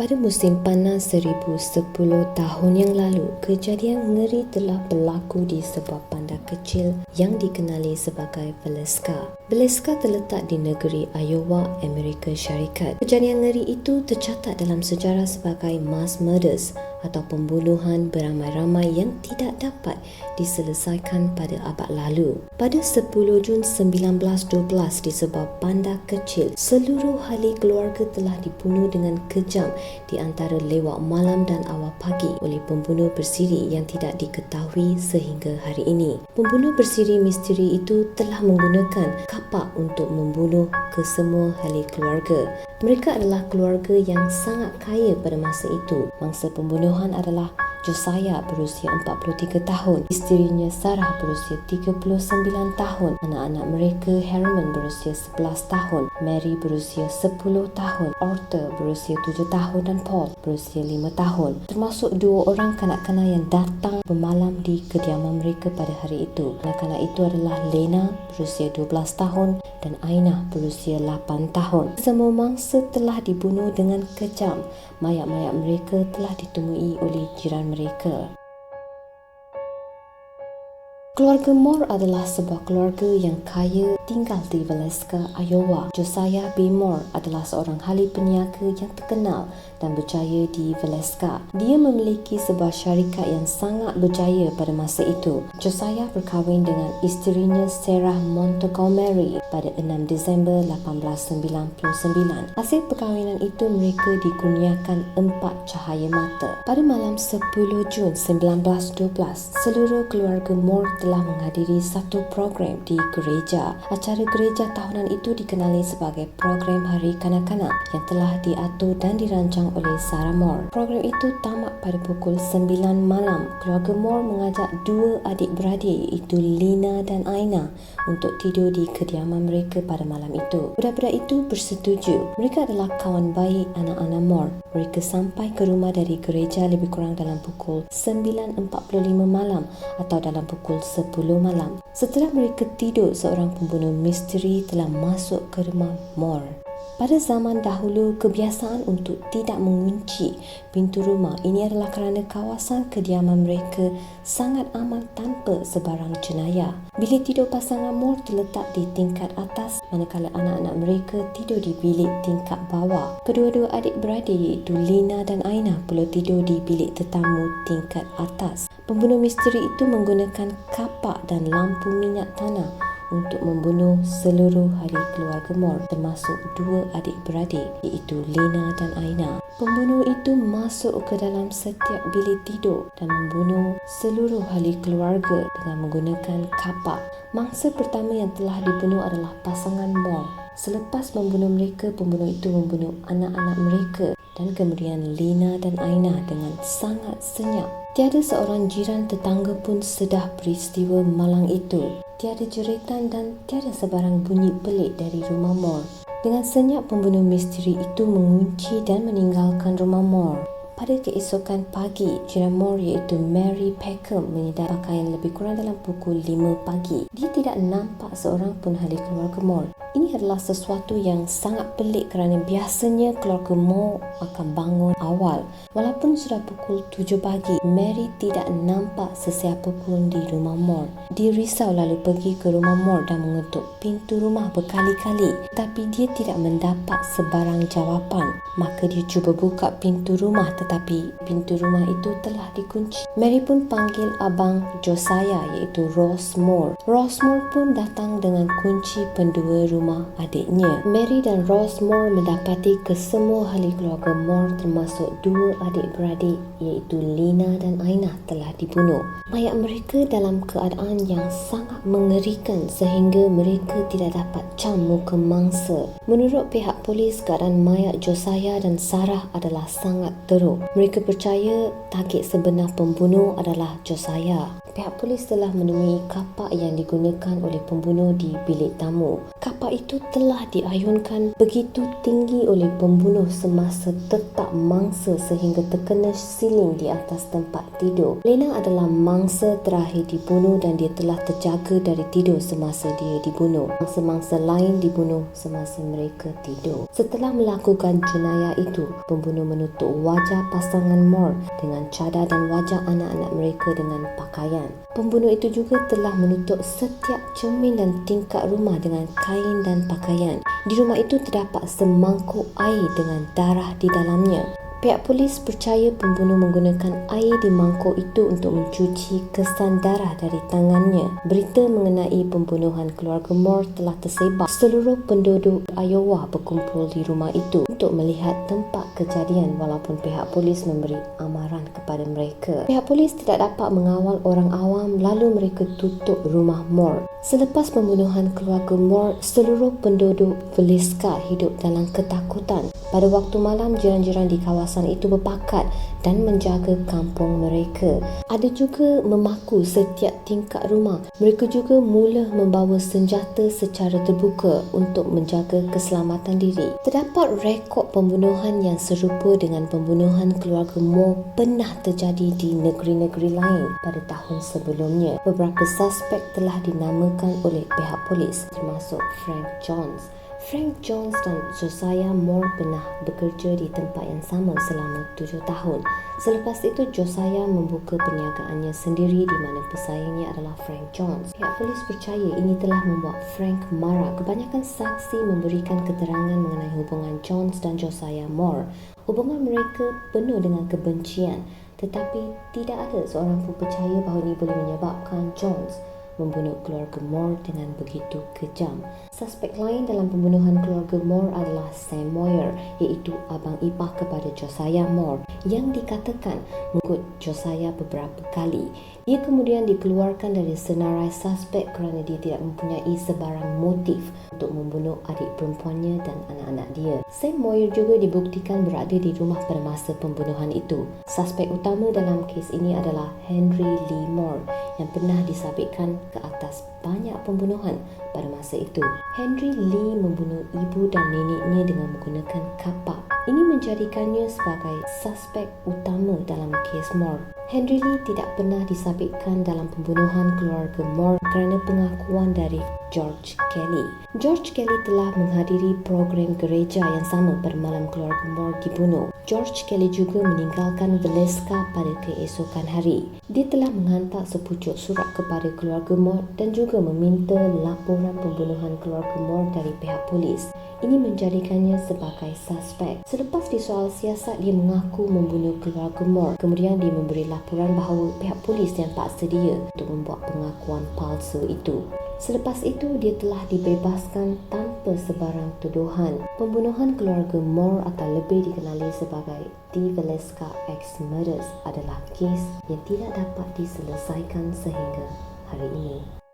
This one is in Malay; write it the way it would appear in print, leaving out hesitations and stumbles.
Pada musim panas 1010 tahun yang lalu, kejadian ngeri telah berlaku di sebuah bandar kecil yang dikenali sebagai Valeska. Valeska terletak di negeri Iowa, Amerika Syarikat. Kejadian ngeri itu tercatat dalam sejarah sebagai mass murders atau pembunuhan beramai-ramai yang tidak dapat diselesaikan pada abad lalu. Pada 10 Jun 1912 di sebuah bandar kecil, seluruh ahli keluarga telah dibunuh dengan kejam di antara lewat malam dan awal pagi oleh pembunuh bersiri yang tidak diketahui sehingga hari ini. Pembunuh bersiri misteri itu telah menggunakan kapak untuk membunuh kesemua ahli keluarga. Mereka adalah keluarga yang sangat kaya pada masa itu. Mangsa pembunuhan adalah Josiah berusia 43 tahun, isterinya Sarah berusia 39 tahun, anak-anak mereka Herman berusia 11 tahun, Mary berusia 10 tahun, Arthur berusia 7 tahun dan Paul berusia 5 tahun, termasuk 2 orang kanak-kanak yang datang bermalam di kediaman mereka pada hari itu. Kanak-kanak itu adalah Lena berusia 12 tahun dan Aina berusia 8 tahun. Semua mangsa telah dibunuh dengan kejam. Mayat-mayat mereka telah ditemui oleh jiran mereka. Keluarga Moore adalah sebuah keluarga yang kaya tinggal di Valeska, Iowa. Josiah B. Moore adalah seorang ahli peniaga yang terkenal dan berjaya di Valeska. Dia memiliki sebuah syarikat yang sangat berjaya pada masa itu. Josiah berkahwin dengan isterinya Sarah Montgomery pada 6 Disember 1899. Hasil perkahwinan itu mereka dikurniakan 4 cahaya mata. Pada malam 10 Jun 1912, seluruh keluarga Moore telah menghadiri satu program di gereja. Acara gereja tahunan itu dikenali sebagai program Hari Kanak-Kanak yang telah diatur dan dirancang oleh Sarah Moore. Program itu tamat pada pukul 9 malam. Keluarga Moore mengajak 2 adik-beradik iaitu Lena dan Aina untuk tidur di kediaman mereka pada malam itu. Budak-budak itu bersetuju. Mereka adalah kawan baik anak-anak Moore. Mereka sampai ke rumah dari gereja lebih kurang dalam pukul 9.45 malam atau dalam pukul 10 malam. Setelah mereka tidur, seorang pembunuh misteri telah masuk ke rumah Moore. Pada zaman dahulu, kebiasaan untuk tidak mengunci pintu rumah ini adalah kerana kawasan kediaman mereka sangat aman tanpa sebarang jenayah. Bilik tidur pasangan Moore terletak di tingkat atas, manakala anak-anak mereka tidur di bilik tingkat bawah. Kedua-dua adik-beradik iaitu Lena dan Aina pula tidur di bilik tetamu tingkat atas. Pembunuh misteri itu menggunakan kapak dan lampu minyak tanah untuk membunuh seluruh ahli keluarga Moore, termasuk 2 adik-beradik iaitu Lena dan Aina. Pembunuh itu masuk ke dalam setiap bilik tidur dan membunuh seluruh ahli keluarga dengan menggunakan kapak. Mangsa pertama yang telah dibunuh adalah pasangan Moore. Selepas membunuh mereka, pembunuh itu membunuh anak-anak mereka dan kemudian Lena dan Aina dengan sangat senyap. Tiada seorang jiran tetangga pun sedah peristiwa malang itu. Tiada jeritan dan tiada sebarang bunyi pelik dari rumah Moore. Dengan senyap, pembunuh misteri itu mengunci dan meninggalkan rumah Moore. Pada keesokan pagi, jiran Moore iaitu Mary Peckham menyedar pakaian lebih kurang dalam pukul 5 pagi. Dia tidak nampak seorang pun ahli keluarga Moore. Ini adalah sesuatu yang sangat pelik kerana biasanya keluarga Moore akan bangun awal. Walaupun sudah pukul 7 pagi, Mary tidak nampak sesiapa pun di rumah Moore. Dia risau lalu pergi ke rumah Moore dan mengetuk pintu rumah berkali-kali, tapi dia tidak mendapat sebarang jawapan. Maka dia cuba buka pintu rumah tetapi pintu rumah itu telah dikunci. Mary pun panggil abang Josiah iaitu Ross Moore. Ross Moore pun datang dengan kunci pendua rumah adiknya. Mary dan Ross Moore mendapati kesemua ahli keluarga Moore termasuk 2 adik-beradik iaitu Lena dan Aina telah dibunuh. Mayat mereka dalam keadaan yang sangat mengerikan sehingga mereka tidak dapat cam muka mangsa. Menurut pihak polis, keadaan mayat Josiah dan Sarah adalah sangat teruk. Mereka percaya target sebenar pembunuh adalah Josiah. Pihak polis telah menemui kapak yang digunakan oleh pembunuh di bilik tamu. Kapak kapal itu telah diayunkan begitu tinggi oleh pembunuh semasa tetap mangsa sehingga terkena siling di atas tempat tidur. Lena adalah mangsa terakhir dibunuh dan dia telah terjaga dari tidur semasa dia dibunuh. Mangsa-mangsa lain dibunuh semasa mereka tidur. Setelah melakukan jenayah itu, pembunuh menutup wajah pasangan Moore dengan cadar dan wajah anak-anak mereka dengan pakaian. Pembunuh itu juga telah menutup setiap cermin dan tingkap rumah dengan kain dan pakaian. Di rumah itu terdapat semangkuk air dengan darah di dalamnya. Pihak polis percaya pembunuh menggunakan air di mangkuk itu untuk mencuci kesan darah dari tangannya. Berita mengenai pembunuhan keluarga Moore telah tersebar. Seluruh penduduk Iowa berkumpul di rumah itu untuk melihat tempat kejadian walaupun pihak polis memberi amaran kepada mereka. Pihak polis tidak dapat mengawal orang awam lalu mereka tutup rumah Moore. Selepas pembunuhan keluarga Moore, seluruh penduduk Villisca hidup dalam ketakutan. Pada waktu malam, jiran-jiran di kawasan itu berpakat dan menjaga kampung mereka. Ada juga memaku setiap tingkap rumah. Mereka juga mula membawa senjata secara terbuka untuk menjaga keselamatan diri. Terdapat rekod pembunuhan yang serupa dengan pembunuhan keluarga Moore pernah terjadi di negeri-negeri lain pada tahun sebelumnya. Beberapa suspek telah dinamakan oleh pihak polis termasuk Frank Jones. Frank Jones dan Josiah Moore pernah bekerja di tempat yang sama selama 7 tahun. Selepas itu, Josiah membuka perniagaannya sendiri di mana pesaingnya adalah Frank Jones. Pihak polis percaya ini telah membuat Frank marah. Kebanyakan saksi memberikan keterangan mengenai hubungan Jones dan Josiah Moore. Hubungan mereka penuh dengan kebencian, tetapi tidak ada seorang pun percaya bahawa ini boleh menyebabkan Jones membunuh keluarga Moore dengan begitu kejam. Suspek lain dalam pembunuhan keluarga Moore adalah Sam Moyer, iaitu abang ipar kepada Josiah Moore yang dikatakan mengikut Josiah beberapa kali. Dia kemudian dikeluarkan dari senarai suspek kerana dia tidak mempunyai sebarang motif untuk membunuh adik perempuannya dan anak-anak dia. Sam Moyer juga dibuktikan berada di rumah pada masa pembunuhan itu. Suspek utama dalam kes ini adalah Henry Lee Moore yang pernah disabitkan ke atas banyak pembunuhan pada masa itu. Henry Lee membunuh ibu dan neneknya dengan menggunakan kapak. Ini menjadikannya sebagai suspek utama dalam kes Moore. Henry Lee tidak pernah disabitkan dalam pembunuhan keluarga Moore kerana pengakuan dari George Kelly. George Kelly telah menghadiri program gereja yang sama pada malam keluarga Moore dibunuh. George Kelly juga meninggalkan Villisca pada keesokan hari. Dia telah menghantar sepucuk surat kepada keluarga Moore dan juga meminta laporan pembunuhan keluarga Moore dari pihak polis. Ini menjadikannya sebagai suspek. Selepas disoal siasat, dia mengaku membunuh keluarga Moore. Kemudian dia memberi laporan bahawa pihak polis yang paksa dia untuk membuat pengakuan palsu itu. Selepas itu, dia telah dibebaskan tanpa sebarang tuduhan. Pembunuhan keluarga Moore atau lebih dikenali sebagai The Villisca Axe Murders adalah kes yang tidak dapat diselesaikan sehingga hari ini.